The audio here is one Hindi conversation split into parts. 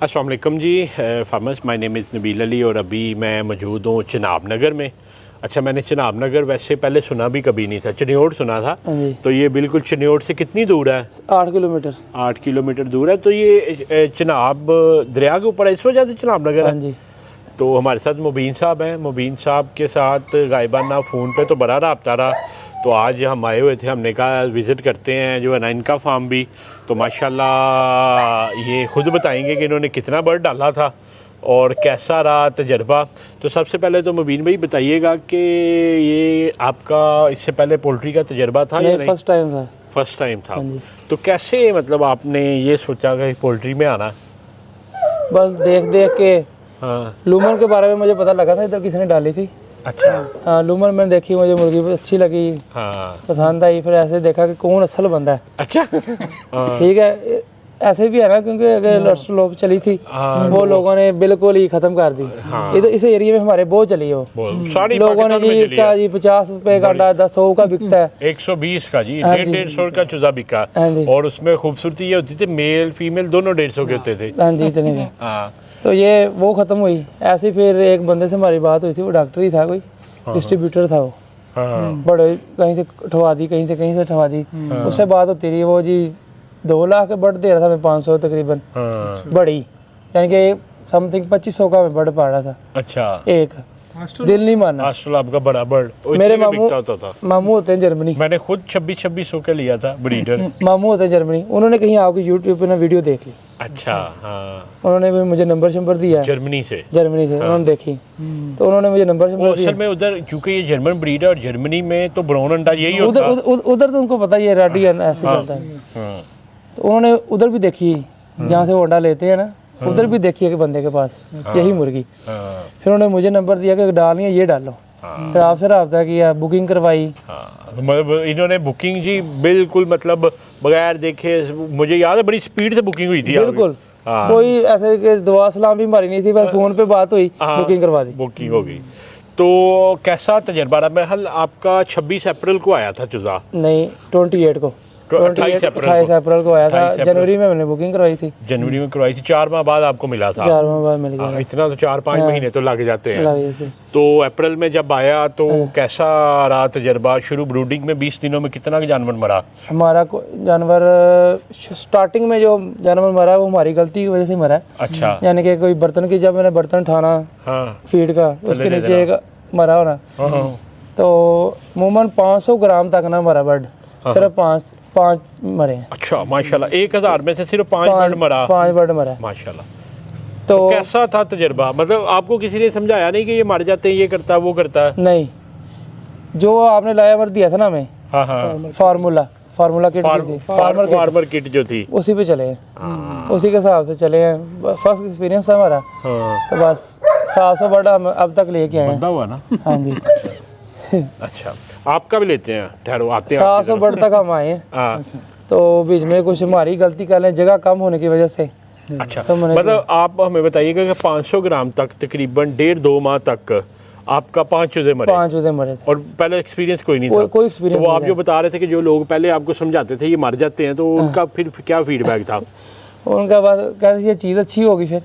अस्सलाम वालेकुम जी farmers, my name is Nabeel Ali और अभी मैं मौजूद हूँ चिनाब नगर में। अच्छा, मैंने चिनाब नगर वैसे पहले सुना भी कभी नहीं था, चनियोट सुना था। तो ये बिल्कुल चनियोट से कितनी दूर है? 8 किलोमीटर। 8 किलोमीटर दूर है। तो ये चिनाब दरिया के ऊपर है, इस वजह से चिनाब नगर है। जी। तो हमारे साथ मुबीन साहब हैं। मुबीन साहब के साथ गायबाना फ़ोन पे तो बड़ा रब्ता रहा। तो आज हम आए हुए थे, हमने कहा विज़िट करते हैं जो है ना इनका फार्म भी। तो माशाल्लाह ये ख़ुद बताएंगे कि इन्होंने कितना बर्ड डाला था और कैसा रहा तजर्बा। तो सबसे पहले तो मुबीन भाई बताइएगा कि ये आपका इससे पहले पोल्ट्री का तजर्बा था या नहीं? फर्स्ट टाइम था। फर्स्ट टाइम था। तो कैसे मतलब आपने ये सोचा कि पोल्ट्री में आना? बस देख देख के हाँ। लूमर के बारे में मुझे पता लगा था, इधर किसी ने डाली थी। अच्छा। हाँ, लूमर मैंने देखी, मुझे मुर्गी अच्छी लगी। हाँ। पसंद आई। फिर ऐसे देखा कि कौन असल बंदा है। अच्छा। ठीक है, ऐसे भी है ना, क्योंकि अगर लर्स लोग चली थी वो लोगों ने बिल्कुल ही खत्म कर दी। इधर इस एरिया में हमारे बहुत चली है वो। सारी लोगों ने जी इसका जी 50 रुपए का अंडा 100 का बिकता है, 120 का जी, 150 का चूजा बिका। और उसमें खूबसूरती ये होती थी मेल फीमेल दोनों 150 के होते थे। हाँ जी, इतने के। हाँ। तो ये वो खत्म हुई। ऐसे फिर एक बंदे से हमारी बात हुई थी, वो डॉक्टर ही था, कोई डिस्ट्रीब्यूटर था वो। बड़े कहीं से ठवा दी, कहीं से ठवा दी। उससे बात होती रही। वो जी 2 लाख के बर्ड दे रहा था मैं, 500 तकरीबन बड़ी, यानी कि समथिंग 2500 का मैं बर्ड पा रहा था। अच्छा। एक दिल नहीं माना। आजकल आपका बड़ा बर्ड मेरे मामू होते हैं जर्मनी। मैंने खुद 2600 का लिया था ब्रीडर। मामू होते हैं जर्मनी। उन्होंने कहीं आपकी यूट्यूब पे ना वीडियो देख ली। अच्छा। हाँ। उन्होंने भी मुझे नंबर दिया। जर्मनी से उन्होंने देखी। तो उन्होंने मुझे नंबर दिया। असल में उधर क्योंकि ये जर्मन ब्रीड है और जर्मनी में तो ब्राउन अंडा यही होता है। उधर तो उनको पता ही है, रेडियन ऐसे चलता है। तो उन्होंने उधर भी देखी, जहाँ से वो अंडा लेते हैं ना, उधर भी देखी है कि बंदे के पास यही मुर्गी। फिर उन्होंने मुझे नंबर दिया कि डालनी है ये डालो। फिर आपसे रब्ता किया, बुकिंग करवाई। मतलब इन्होंने बुकिंग जी बिल्कुल मतलब बगैर देखे, मुझे याद है बड़ी स्पीड से बुकिंग हुई थी। बिल्कुल। कोई ऐसे कि दुआ सलाम भी मारी नहीं थी, बस फोन पे बात हुई, बुकिंग करवा दी। बुकिंग हो गई। तो कैसा तजर्बा रहा? महल आपका 26 अप्रैल को आया था चूजा? नहीं, 28 को। 28 अप्रैल को आया था। जनवरी में मैंने बुकिंग करवाई थी। जनवरी में करवाई थी। 4 माह बाद आपको मिला था? 4 माह बाद मिल गया। इतना तो 4-5 महीने तो लग जाते हैं। तो अप्रैल में जब आया तो कैसा रहा तजर्बा? शुरू ब्रूडिंग में 20 दिनों में कितना जानवर मरा? हमारा जानवर स्टार्टिंग में जो जानवर मरा वो हमारी गलती की वजह से मरा है। अच्छा। यानी कि कोई बर्तन की, जब मैंने बर्तन ठाना फीड का, उसके नीचे एक मरा होना। तो अमूमन 500 ग्राम तक ना मरा बर्ड, सिर्फ 5 मरे हैं। अच्छा माशाल्लाह, 1000 में से सिर्फ 5 बर्ड मरा? 5 बर्ड मरा माशाल्लाह। तो कैसा था तजर्बा? मतलब आपको किसी ने समझाया नहीं कि ये मर जाते हैं, ये करता है वो करता है? नहीं, जो आपने लाया वर दिया था ना हमें, फार्मूला किट थी, फार्मर किट जो थी, उसी पे चले हैं। उसी के हिसाब से चले हैं। फर्स्ट एक्सपीरियंस था हमारा। तो बस 700 बर्ड हम अब तक लेके आए हैं। हुआ ना? हाँ जी। अच्छा, आपका भी लेते हैं? ठहरो, आते हैं। 700 बर्ड तक हम आए हैं। तो बीच में कुछ हमारी गलती कर लें, जगह कम होने की वजह से। अच्छा, तो मतलब आप हमें बताइएगा कि 500 ग्राम तक तकरीबन 1.5-2 माह तक आपका 5 चूजे मरे? 5 चूजे मरे थे। और पहले एक्सपीरियंस कोई नहीं था? कोई एक्सपीरियंस। तो वो आप जो बता रहे थे कि जो लोग पहले आपको समझाते थे ये मर जाते हैं, तो उनका फिर क्या फीडबैक था? उनका बात कहते ये चीज़ अच्छी होगी। फिर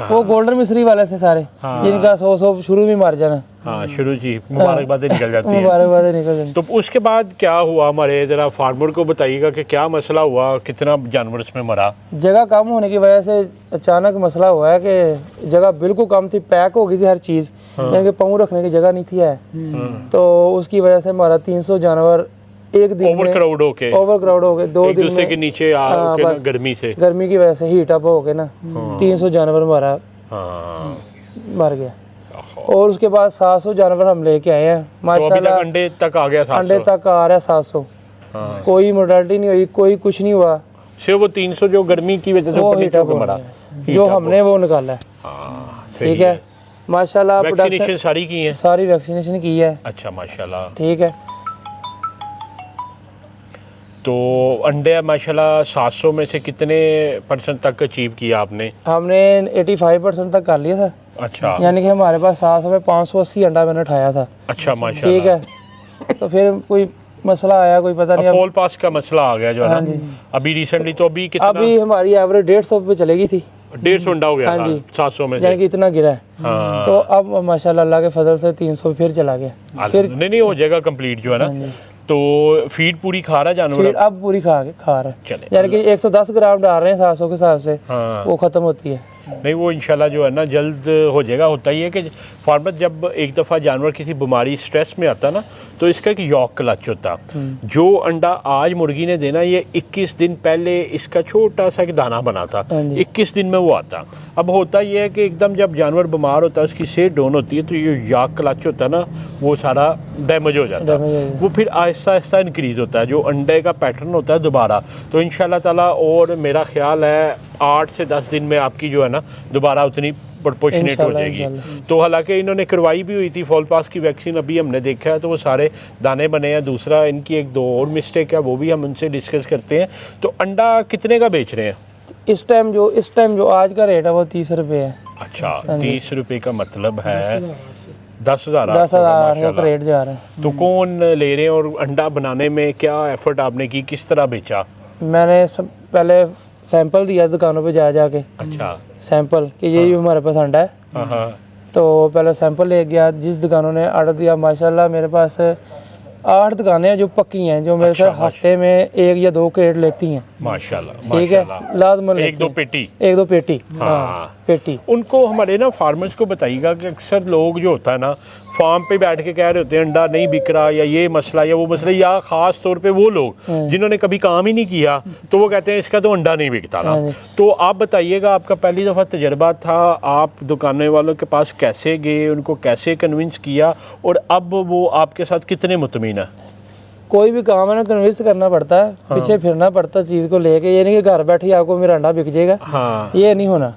वो गोल्डन मिस्री वाले थे सारे, जिनका 100 शुरू में मर जाना। हाँ, शुरू जी मुबारकबादें निकल जाती हैं। मुबारकबादें निकल जाती। तो उसके बाद क्या हुआ? हमारे ज़रा फार्मर को बताइएगा कि क्या मसला हुआ, कितना जानवर इसमें मरा? जगह कम होने की वजह से अचानक मसला हुआ है कि जगह बिल्कुल कम थी, पैक हो गई थी हर चीज़, यानी कि पाँव रखने की जगह नहीं थी है। तो उसकी वजह से हमारा 300 जानवर एक दिन ओवर क्राउड हो गए 2 दिन में, के नीचे गर्मी की वजह से हीट अप हो गए ना, 300 जानवर हमारा मर गया। और उसके बाद 700 जानवर हम लेके आए हैं माशाल्लाह। तो अंडे तक आ गया? अंडे तक आ रहा है 700। कोई मोर्टेलिटी नहीं हुई, कोई कुछ नहीं हुआ। सिर्फ वो 300 जो गर्मी की वजह से वो हीट अप मरा, जो हमने वो निकाला है। ठीक है माशाल्लाह। वैक्सीनेशन सारी की है? सारी वैक्सीनेशन की है। अच्छा माशाल्लाह। ठीक है। तो अंडे माशाल्लाह 700 में से कितने % तक अचीव किया आपने? हमने 85% तक कर लिया था। अच्छा। यानी कि हमारे पास 700 में 580 अंडा मैंने उठाया था। अच्छा माशाल्लाह। ठीक है। तो फिर कोई मसला आया, कोई पता नहीं, फॉल पास का मसला आ गया जो है ना। अभी रिसेंटली तो अभी कितना? अभी हमारी एवरेज 150 पे चलेगी थी। 150 अंडा हो गया हाँ था जी। 700 में से। यानी कि इतना गिरा है। हाँ तो अब माशाल्लाह अल्लाह के फजल से 300 फिर चला गया। फिर नहीं हो जाएगा कंप्लीट जो है ना। तो फीड पूरी खा रहा जानवर फिर अब पूरी खा रहा है। चले यानी कि 110 ग्राम डाल रहे हैं 700 के हिसाब से, हाँ। वो ख़त्म होती है। नहीं वो इंशाल्लाह जो है ना जल्द हो जाएगा। होता ही है कि फार्मर जब एक दफ़ा जानवर किसी बीमारी स्ट्रेस में आता ना तो इसका एक यॉक क्लच होता। जो अंडा आज मुर्गी ने देना ये 21 दिन पहले इसका छोटा सा एक दाना बना था, 21 दिन में वो आता। अब होता ये है कि एकदम जब जानवर बीमार होता है उसकी सेहत डाउन होती है तो ये यॉक क्लच होता है ना वो सारा डैमेज हो जाता है। वो फिर आहिस्ता आहिस्ता इंक्रीज़ होता है जो अंडे का पैटर्न होता है दोबारा। तो इंशाल्लाह ताला और मेरा ख्याल है 8 से 10 दिन में आपकी जो है ना दोबारा उतनी प्रोपोर्शनेट हो जाएगी। तो हालांकि इन्होंने करवाई भी हुई थी फॉल पास की वैक्सीन, अभी हमने देखा है तो वो सारे दाने बने हैं। दूसरा इनकी एक दो और मिस्टेक है वो भी हम उनसे डिस्कस करते हैं। तो अंडा कितने का बेच रहे हैं इस टाइम जो आज का रेट है वो 30 रुपये है। अच्छा 30 रुपये का मतलब है 10,000 का रेट जा रहा है। तो कौन ले रहे हैं और अंडा बनाने में क्या एफर्ट आपने की, किस तरह बेचा? मैंने पहले सैंपल दिया दुकानों पे जाके। अच्छा सैंपल कि ये हमारे पास अंडा है। हाँ। तो पहले सैंपल ले गया, जिस दुकानों ने ऑर्डर दिया माशाल्लाह मेरे पास 8 दुकानें हैं जो पक्की हैं, जो मेरे से हफ्ते में 1 या 2 क्रेट लेती हैं माशाल्लाह। ठीक है, लाजमन एक दो पेटी। हाँ पेटी। उनको हमारे ना फार्मर्स को बताइएगा कि अक्सर लोग जो होता है ना फार्म पे बैठ के कह रहे होते हैं अंडा नहीं बिक रहा या ये मसला या वो मसला, या ख़ास तौर पे वो लोग जिन्होंने कभी काम ही नहीं किया तो वो कहते हैं इसका तो अंडा नहीं बिकता ना। तो आप बताइएगा आपका पहली दफ़ा तजर्बा था, आप दुकाने वालों के पास कैसे गए, उनको कैसे कन्विंस किया और अब वो आपके साथ कितने मुतमीन है? कोई भी काम है ना कन्विंस करना पड़ता है। पीछे फिरना पड़ता है चीज़ को लेके। ये नहीं कि घर बैठे आपको मेरा अंडा बिक जाएगा। ये नहीं होना।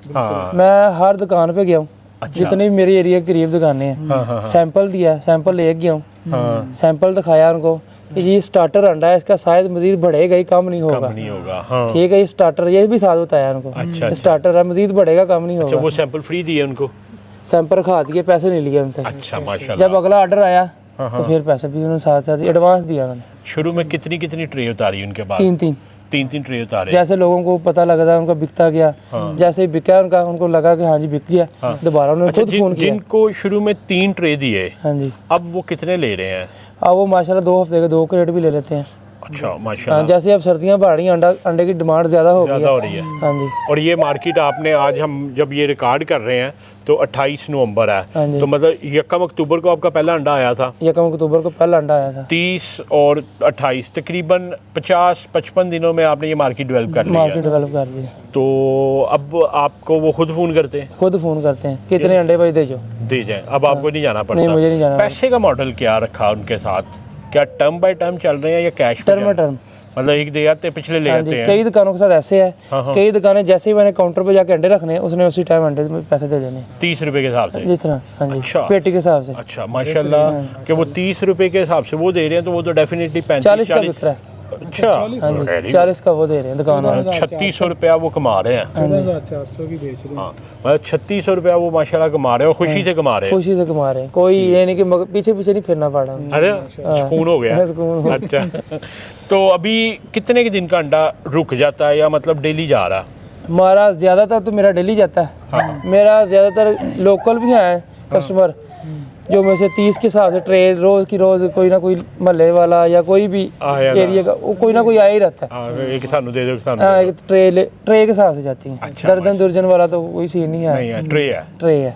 मैं हर दुकान पे गया हूँ। जितनी भी मेरी एरिया के करीब दुकानें हैं सैंपल दिया, सैंपल ले गया हूँ, सैंपल दिखाया उनको कि ये स्टार्टर अंडा है, इसका शायद मजीद बढ़ेगा ही, कम नहीं होगा। ठीक है, ये स्टार्टर ये भी साथ बताया उनको। स्टार्टर है, मजीद बढ़ेगा कम नहीं होगा। वो सैंपल फ्री दिए उनको? सैंपल खा दिए, पैसे नहीं लिए उनसे। अच्छा माशाल्लाह। जब अगला ऑर्डर आया तो फिर पैसे भी उन्होंने साथ साथ एडवांस दिया उन्होंने। शुरू में कितनी ट्रे उतारी उनके बाद? 3 ट्रे उतारे। जैसे लोगों को पता लगा था उनका बिकता गया। जैसे ही बिका उनको लगा कि हाँ जी बिक गया। दोबारा उन्होंने खुद फोन किया। जिनको शुरू में 3 ट्रे दिए, हाँ जी, अब वो कितने ले रहे हैं? अब वो माशाल्लाह 2 हफ्ते के 2 क्रेट भी ले लेते हैं। अच्छा माशाल्लाह। जैसे अब सर्दियाँ बढ़ रही हैं अंडे की डिमांड ज़्यादा हो रही है। हाँ जी। और ये मार्केट आपने आज हम जब ये रिकॉर्ड कर रहे हैं तो 28 नवंबर है, तो मतलब 1 अक्टूबर को आपका पहला अंडा आया था? 1 अक्टूबर को पहला अंडा आया था। 30 और 28 तकरीबन 50-55 दिनों में आपने ये मार्केट डेवलप कर लिया। तो अब आपको वो खुद फ़ोन करते हैं कितने अंडे भाई दे जाए। अब आपको नहीं जाना पड़ता? नहीं, मुझे नहीं जाना। पैसे का मॉडल क्या रखा उनके साथ? क्या टर्म बाय टर्म चल रहे हैं या कैश? टर्म मतलब एक दे आते पिछले ले आते हैं। कई दुकानों के साथ ऐसे है। कई दुकानें जैसे ही मैंने काउंटर पे जाके अंडे रखने उसने उसी टाइम अंडे में पैसे दे देने 30 रुपए के हिसाब से जिस तरह। हाँ जी। अच्छा। पेटी के हिसाब से। अच्छा माशाल्लाह कि वो 30 रुपए के हिसाब से वो दे रहे हैं तो वो तो डेफिनेटली 40 का बिक रहा है। अच्छा हाँ जी, 40 का वो दे रहे हैं दुकान वाले। 3600 रुपया वो कमा रहे हैं। 400 की बेच रहे हैं। हाँ मतलब 3600 रुपया वो माशाल्लाह कमा रहे हैं और खुशी से कमा रहे हैं। कोई ये नहीं कि पीछे नहीं फिरना पड़ा। अरे सुकून हो गया। अच्छा तो अभी कितने के दिन का अंडा रुक जाता है या मतलब डेली जा रहा? हमारा ज़्यादातर तो मेरा डेली जाता है। मेरा ज़्यादातर लोकल भी हैं कस्टमर जो में से 30 के हिसाब से ट्रे रोज़ की रोज़ कोई ना कोई महल्ले वाला या कोई भी एरिया का वो कोई ना कोई आ ही रहता है। एक सानू दे दो, एक ट्रे के हिसाब से जाती है। दर्जन वाला तो कोई सीन नहीं है। ट्रे है।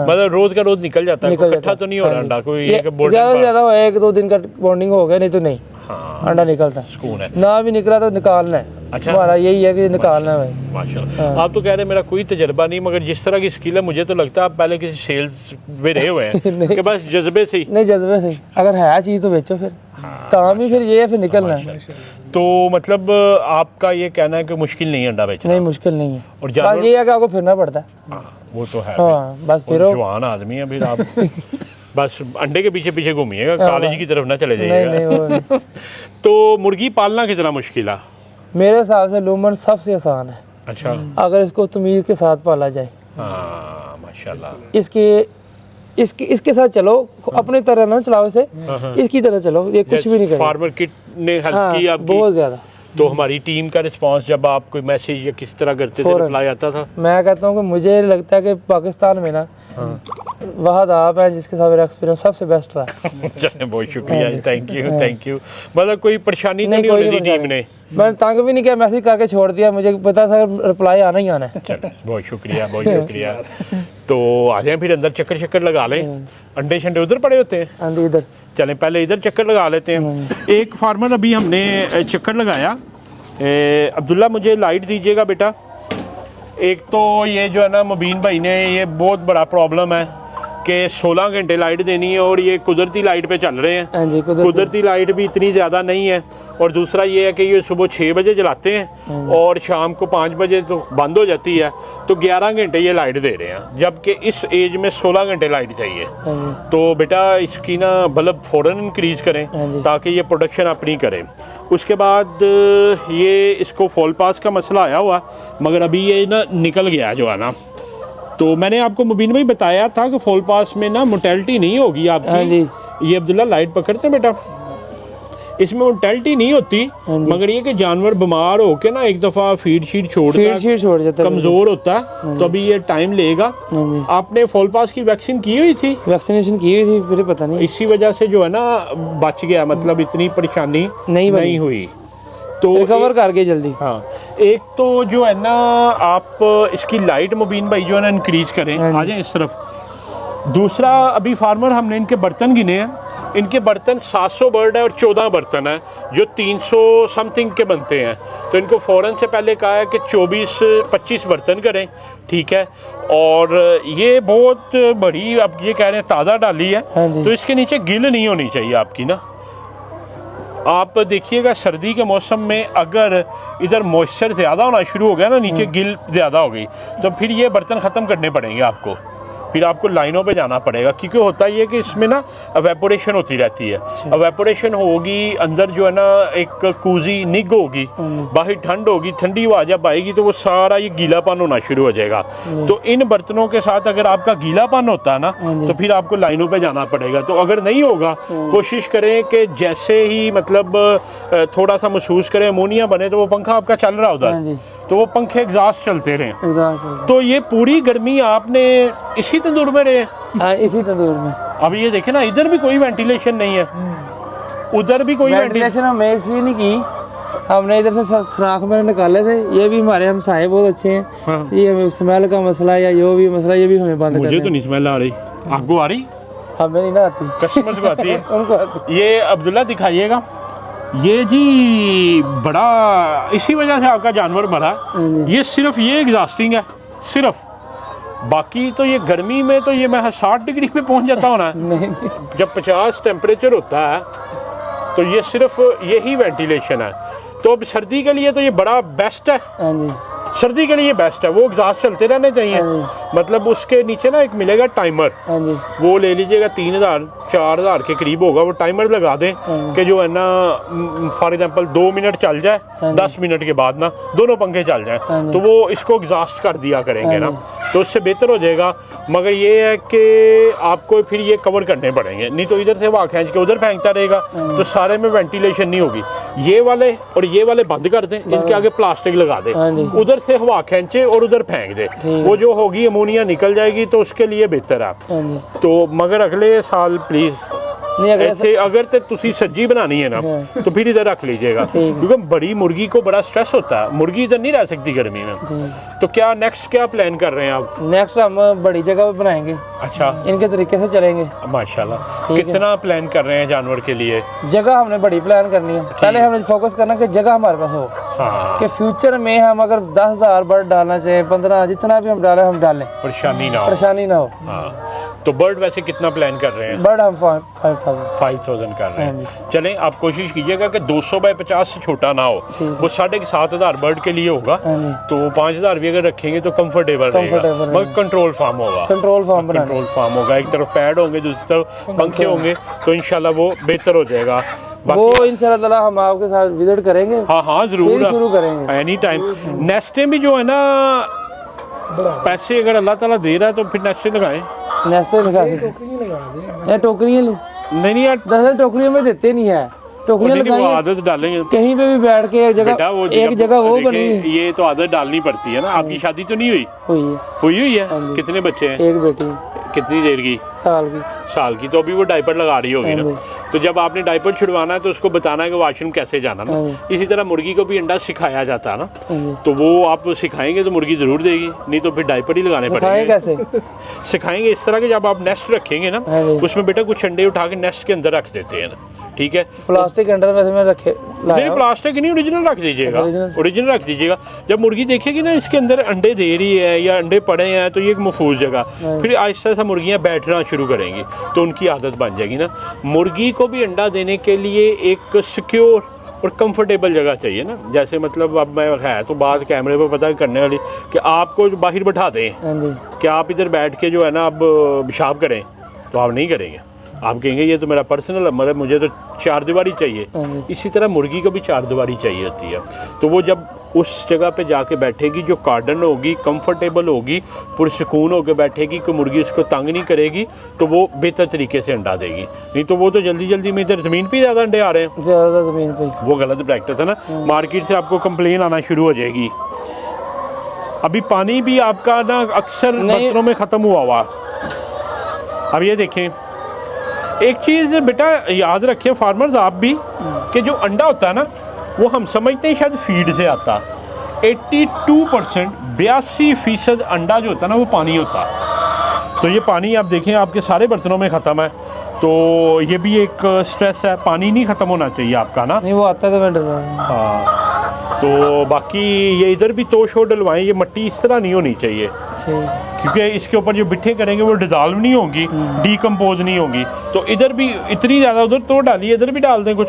मतलब रोज का रोज निकल जाता है, इकट्ठा तो नहीं हो रहा अंडा? कोई ज़्यादा से ज़्यादा 1-2 दिन का बॉन्डिंग हो गया, नहीं तो नहीं अंडा निकलता है। ना भी निकला तो निकालना है। अच्छा हमारा यही है कि निकालना है भाई। माशाल्लाह। आप तो कह रहे हैं मेरा कोई तजर्बा नहीं, मगर जिस तरह की स्किल है मुझे तो लगता है आप पहले किसी सेल्स में रहे हुए हैं कि बस जज्बे से ही। नहीं जज्बे से ही, अगर है चीज़ तो बेचो फिर। काम ही फिर ये है, फिर निकलना है। तो मतलब आपका ये कहना है कि मुश्किल नहीं है अंडा बेचना? नहीं मुश्किल नहीं है, और बस ये है कि आपको फिरना पड़ता है। वो तो है। बस फिर जवान आदमी है फिर आप बस अंडे के पीछे पीछे घूमिएगा, कॉलेज की तरफ ना चले जाइएगा। तो मुर्गी पालना कितना मुश्किल है? मेरे हिसाब से लूमन सबसे आसान है। अच्छा अगर इसको तमीज़ के साथ पाला जाए। माशाल्लाह। इसके साथ चलो, अपने तरह ना चलाओ इसे, इसकी तरह चलो, ये कुछ भी नहीं करेगा। फार्मर किट ने हेल्प की आपकी? बहुत ज़्यादा। तो हमारी टीम का रिस्पांस जब आप कोई मैसेज या किस तरह करते थे, रिप्लाई आता था? मैं कहता हूँ कि मुझे लगता है कि पाकिस्तान में ना वहाद आप हैं जिसके साथ मेरा एक्सपीरियंस सबसे बेस्ट रहा। चलिए बहुत शुक्रिया, थैंक यू। मतलब कोई परेशानी तो नहीं होने दी टीम ने? मैंने तंग भी नहीं किया, मैसेज करके छोड़ दिया, मुझे पता था रिप्लाई आना ही आना है। चलो बहुत शुक्रिया, बहुत शुक्रिया। तो आ जाए फिर अंदर, चक्कर शक्कर लगा लें। अंडे शंडे उधर पड़े होते हैं? हाँ इधर चलें पहले इधर चक्कर लगा लेते हैं। एक फार्मर अभी हमने चक्कर लगाया। अब्दुल्ला मुझे लाइट दीजिएगा बेटा। एक तो ये जो है ना मुबीन भाई ने, ये बहुत बड़ा प्रॉब्लम है कि 16 घंटे लाइट देनी है और ये कुदरती लाइट पे चल रहे हैं। हाँ जी, कुदरती लाइट भी इतनी ज़्यादा नहीं है। और दूसरा ये है कि ये सुबह 6 बजे जलाते हैं और शाम को 5 बजे तो बंद हो जाती है, तो 11 घंटे ये लाइट दे रहे हैं, जबकि इस एज में 16 घंटे लाइट चाहिए। तो बेटा इसकी ना बल्ब फ़ौरन इंक्रीज़ करें ताकि ये प्रोडक्शन अपनी करें। उसके बाद ये इसको फॉल पास का मसला आया हुआ, मगर अभी ये ना निकल गया जो है ना। तो मैंने आपको मुबीन भाई बताया था कि फॉल पास में ना मोर्टेलिटी नहीं होगी आपकी। ये अब्दुल्ला लाइट पकड़ते हैं बेटा, इसमें मोर्टेलिटी नहीं होती, मगर ये कि जानवर बीमार होके ना एक दफ़ा फीड शीट छोड़ जाता है, कमज़ोर होता है, तो अभी ये टाइम लेगा। आपने फॉल पास की वैक्सीन की हुई थी? वैक्सीनेशन की हुई थी, फिर पता नहीं इसी वजह से जो है ना बच गया, मतलब इतनी परेशानी नहीं हुई, तो रिकवर कर गए जल्दी। हाँ, एक तो जो है ना आप इसकी लाइट मुबीन भाई जो है ना इंक्रीज करें, आ जाए इस तरफ। दूसरा अभी फार्मर हमने इनके बर्तन गिने हैं, इनके बर्तन 700 बर्ड है और 14 बर्तन है जो 300 समथिंग के बनते हैं। तो इनको फ़ौरन से पहले कहा है कि 24-25 बर्तन करें, ठीक है। और ये बहुत बड़ी, अब ये कह रहे हैं ताज़ा डाली है, तो इसके नीचे गिल नहीं होनी चाहिए आपकी ना। आप देखिएगा सर्दी के मौसम में अगर इधर मॉइस्चर ज़्यादा होना शुरू हो गया ना, नीचे गिल ज़्यादा हो गई, तो फिर ये बर्तन ख़त्म करने पड़ेंगे आपको, फिर आपको लाइनों पे जाना पड़ेगा, क्योंकि होता ये कि इसमें ना एवेपोरेशन होती रहती है। एवेपोरेशन होगी, अंदर जो है ना एक कूजी निग होगी, बाहर ठंड होगी, ठंडी हवा जब आएगी तो वो सारा ये गीलापन होना शुरू हो जाएगा। तो इन बर्तनों के साथ अगर आपका गीलापन होता है ना, तो फिर आपको लाइनों पे जाना पड़ेगा। तो अगर नहीं होगा, कोशिश करें कि जैसे ही मतलब थोड़ा सा महसूस करें अमोनिया बने, तो वो पंखा आपका चल रहा होता है, तो वो पंखे एग्जॉस्ट चलते रहे। तो ये पूरी गर्मी आपने इसी तंदूर में रहे? हाँ, इसी तंदूर में। अभी ये देखे ना, इधर भी कोई वेंटिलेशन नहीं है, उधर भी कोई वेंटिलेशन हमने इसलिए नहीं की, हमने इधर से सुराख में निकाले थे। ये भी हमारे हमसाए बहुत अच्छे हैं। हाँ। ये स्मेल का मसला या जो भी मसला, ये भी हमें बंद करना है। मुझे तो नहीं स्मेल आ रही, आपको आ रही? हमें नहीं ना आती, कस्टमर को आती है। उनको आती। ये अब्दुल्ला दिखाइएगा, ये जी बड़ा इसी वजह से आपका जानवर मरा। ये सिर्फ ये एग्जॉस्टिंग है सिर्फ, बाकी तो ये गर्मी में तो ये मैं 60 डिग्री पे पहुंच जाता हूँ ना। नहीं। जब 50 टेम्परेचर होता है तो ये सिर्फ यही वेंटिलेशन है। तो अब सर्दी के लिए तो ये बड़ा बेस्ट है, सर्दी के लिए बेस्ट है, वो एग्जॉस्ट चलते रहने चाहिए। मतलब उसके नीचे ना एक मिलेगा टाइमर, वो ले लीजिएगा, 3000-4000 के करीब होगा, वो टाइमर लगा दें कि जो है ना फॉर एग्जांपल 2 मिनट चल जाए, 10 मिनट के बाद ना दोनों पंखे चल जाएं, तो वो इसको एग्जॉस्ट कर दिया करेंगे ना, तो उससे बेहतर हो जाएगा। मगर ये है कि आपको फिर ये कवर करने पड़ेंगे, नहीं तो इधर से हवा खींच के उधर फेंकता रहेगा, तो सारे में वेंटिलेशन नहीं होगी। ये वाले और ये वाले बंद कर दें, इनके आगे प्लास्टिक लगा दें, उधर से हवा खींचे और उधर फेंक दे, वो जो होगी अमोनिया निकल जाएगी, तो उसके लिए बेहतर है। तो मगर अगले साल प्लीज अगर तो तुसी सब्जी बनानी है ना, तो फिर इधर रख लीजिएगा, क्योंकि बड़ी मुर्गी को बड़ा स्ट्रेस होता है, मुर्गी इधर नहीं रह सकती गर्मी में। तो क्या नेक्स्ट क्या प्लान कर रहे हैं आप? नेक्स्ट हम बड़ी जगह पे बनाएंगे। अच्छा, इनके तरीके से चलेंगे माशाल्लाह। कितना प्लान कर रहे हैं जानवर के लिए? जगह हमने बड़ी प्लान करनी है, पहले हमने फोकस करना कि जगह हमारे पास हो। हाँ। कि फ्यूचर में हम अगर 10,000 बर्ड डालना चाहे, 15, जितना भी हम डालें, हम डालें, परेशानी ना हो। हाँ। तो बर्ड वैसे कितना प्लान कर रहे हैं? बर्ड हम 5,000 कर रहे हैं। चलें, आप कोशिश कीजिएगा कि 200 बाय 50 से छोटा ना हो, वो 7,500 बर्ड के लिए होगा, तो 5,000 भी अगर रखेंगे तो कंफर्टेबल रहेगा। मगर कंट्रोल फार्म होगा, कंट्रोल फार्म होगा, एक तरफ पैड होंगे, दूसरी तरफ पंखे होंगे, तो इंशाल्लाह वो बेहतर हो जाएगा। वो इंशाल्लाह हम आपके साथ विजिट करेंगे। हाँ जरूर, शुरू करेंगे एनी टाइम। नेस्टें भी जो है ना, पैसे अगर अल्लाह ताला दे रहा है तो फिर नेस्टें लगाएं। नेस्टे लगा दे, टोकरियां नहीं यार, दरअसल टोकरियों में देते नहीं है, टोकरियां नहीं, वो लगाई, आदत डालेंगे कहीं पे भी बैठ के बेटा, वो एक जगह वो देखें, बनी है। ये तो आदत डालनी पड़ती है ना। आपकी शादी तो नहीं हुई? हुई है। है? कितने बच्चे हैं? एक बेटी, कितनी देर की? साल की। तो अभी वो डायपर लगा रही होगी ना। तो जब आपने डायपर छुड़वाना है तो उसको बताना है कि वॉशरूम कैसे जाना ना। इसी तरह मुर्गी को भी अंडा सिखाया जाता है ना, तो वो आप सिखाएंगे तो मुर्गी जरूर देगी, नहीं तो फिर डायपर ही लगाने पड़ेंगे। कैसे सिखाएंगे इस तरह के, जब आप नेस्ट रखेंगे ना, उसमें बेटा कुछ अंडे उठा के नेस्ट के अंदर रख देते हैं ना, ठीक है। प्लास्टिक अंडर वैसे में रखे नहीं, प्लास्टिक नहीं, ओरिजिनल रख दीजिएगा, ओरिजिनल रख दीजिएगा। जब मुर्गी देखेगी ना इसके अंदर अंडे दे रही है या अंडे पड़े हैं, तो ये एक महफूज जगह, फिर आहिस्ता आहिस्ता मुर्गियाँ बैठना शुरू करेंगी, तो उनकी आदत बन जाएगी ना। मुर्गी को भी अंडा देने के लिए एक सिक्योर और कंफर्टेबल जगह चाहिए ना। जैसे मतलब अब मैं है तो बात कैमरे पर पता करने वाली कि आपको बाहर बैठा दें कि आप इधर बैठ के जो है ना अब पेशाब करें, तो आप नहीं करेंगे। आप कहेंगे ये तो मेरा पर्सनल है, मुझे तो चार दीवारी चाहिए। इसी तरह मुर्गी को भी चार दीवारी चाहिए होती है। तो वो जब उस जगह पे जाके बैठेगी जो गार्डन होगी, कंफर्टेबल होगी, पुरसुकून होकर बैठेगी, कि मुर्गी उसको तंग नहीं करेगी, तो वो बेहतर तरीके से अंडा देगी। नहीं तो वो तो जल्दी जल्दी में इधर ज़मीन पे ज़्यादा अंडे आ रहे हैं, ज़्यादा ज़मीन पे, वो गलत प्रैक्टिस है ना। मार्केट से आपको कंप्लेन आना शुरू हो जाएगी। अभी पानी भी आपका ना अक्सर बर्तनों में ख़त्म हुआ। अब ये देखें, एक चीज़ बेटा याद रखें फार्मर्स आप भी, कि जो अंडा होता है ना, वो हम समझते हैं शायद फीड से आता। 82% 82% अंडा जो होता है ना, वो पानी होता है। तो ये पानी आप देखें आपके सारे बर्तनों में ख़त्म है, तो ये भी एक स्ट्रेस है। पानी नहीं ख़त्म होना चाहिए आपका ना। नहीं, वो आता है तो मैं डरवा। हाँ, तो बाकी ये इधर भी तो शो डलवाएं, ये मिट्टी इस तरह नहीं होनी चाहिए, क्योंकि इसके ऊपर जो बिट्ठे करेंगे वो डिज़ोल्व नहीं होंगी, डीकम्पोज नहीं होंगी। तो इधर भी इतनी ज़्यादा उधर तो डालिए, इधर भी डाल दें कुछ,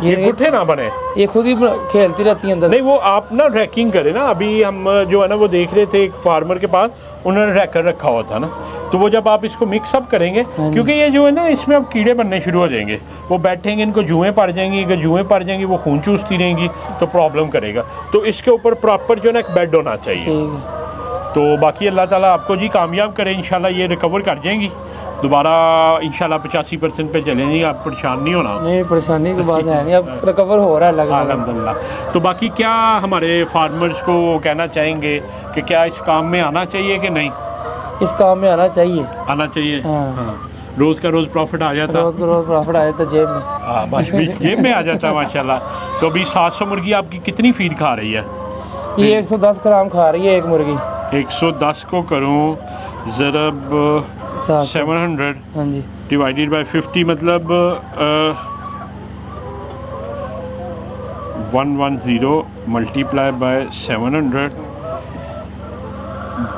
ये गुट्ठे ना बने। ये खुद ही खेलती रहती है अंदर। नहीं, वो आप ना रैकिंग करें ना। अभी हम जो है ना वो देख रहे थे एक फार्मर के पास, उन्होंने रैकर रखा हुआ था ना, तो वो जब आप इसको मिक्सअप करेंगे, क्योंकि ये जो है ना इसमें अब कीड़े बनने शुरू हो जाएंगे, वो बैठेंगे, इनको जुएँ पड़ जाएंगी, अगर जुएँ पड़ जाएंगी वो खून चूसती रहेंगी, तो प्रॉब्लम करेगा। तो इसके ऊपर प्रॉपर जो है ना एक बेड होना चाहिए। तो बाकी अल्लाह ताला आपको जी कामयाब करे, इंशाल्लाह ये रिकवर कर जाएंगी दोबारा, इंशाल्लाह 85% पे चलेंगी। आप परेशान नहीं होना। नहीं, परेशानी की बात है नहीं, अब रिकवर हो रहा है अल्हम्दुलिल्लाह। तो बाकी क्या हमारे फार्मर्स को कहना चाहेंगे कि क्या इस काम में आना चाहिए कि नहीं? इस काम में आना चाहिए, आना चाहिए। हाँ। रोज़ का रोज़ प्रॉफिट आ जाता, रोज़ का रोज़ प्रॉफिट आ जाता जेब में। हाँ, जेब में आ जाता है माशाल्लाह। तो अभी 700 मुर्गी आपकी कितनी फीड खा रही है? ये 110 ग्राम खा रही है एक मुर्गी। 110 को करूँ ज़रब 700 हाँ जी, डिवाइडेड बाय 50, मतलब 110 multiply by 700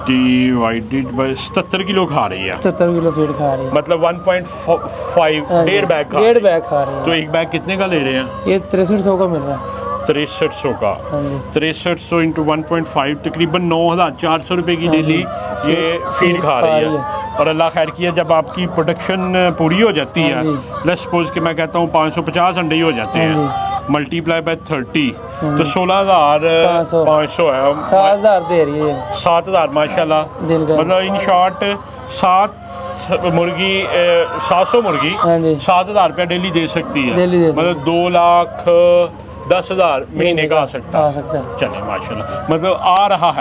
divided by 77 kilo खा रही है। 77 किलो फीड खा रही है, मतलब 1.5 डेढ़ बैग खा डेढ़ बैग खा रही है। तो एक बैग कितने का ले रहे हैं? ये 6300 का मिल रहा है। 6300 का, हाँ जी, 6300 इंटू 1.5 तकरीबन 9400 रुपये की डेली ये फीड खा रही है। और अल्लाह खैर किया, जब आपकी प्रोडक्शन पूरी हो जाती है, लेट्स सपोज कि मैं कहता हूँ 550 अंडे ही हो जाते हैं, मल्टीप्लाई बाय 30, तो 16,500 है। 7000 दे रही है। 7000 माशाल्लाह, दिन का, मतलब इन शॉर्ट 700 मुर्गी 7000 रुपया डेली दे सकती है। मतलब 2,10,000 महीने का आ सकता है। चले माशाल्लाह, मतलब आ रहा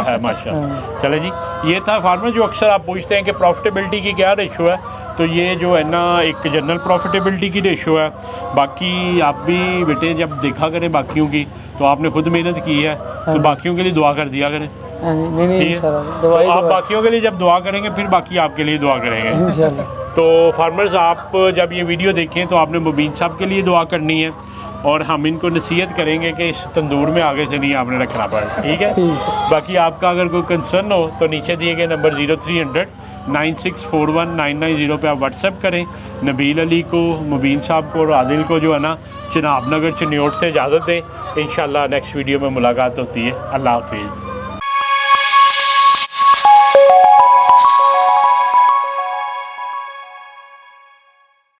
है माशाल्लाह। चले जी, ये था फार्मर। जो अक्सर आप पूछते हैं कि प्रॉफिटेबिलिटी की क्या रेशो है, तो ये जो है ना एक जनरल प्रॉफिटेबिलिटी की रेशो है। बाकी आप भी बेटे जब देखा करें बाकियों की, तो आपने खुद मेहनत की है, तो बाकियों के लिए दुआ कर दिया करें। नहीं, तो आप बाकियों के लिए जब दुआ करेंगे, फिर बाकी आपके लिए दुआ करेंगे इंशाल्लाह। तो फार्मर्स, आप जब ये वीडियो देखें तो आपने मुबीन साहब के लिए दुआ करनी है, और हम इनको नसीहत करेंगे कि इस तंदूर में आगे से नहीं आपने रखना पड़ा, ठीक है। बाकी आपका अगर कोई कंसर्न हो तो नीचे दिए गए नंबर 0300 9641 990 पे आप व्हाट्सएप करें। नबील अली को, मुबीन साहब को और आदिल को जो है ना चिनाब नगर चिन्योट से इजाज़त दें। इंशाल्लाह नेक्स्ट वीडियो में मुलाकात होती है। अल्लाह हाफिज़।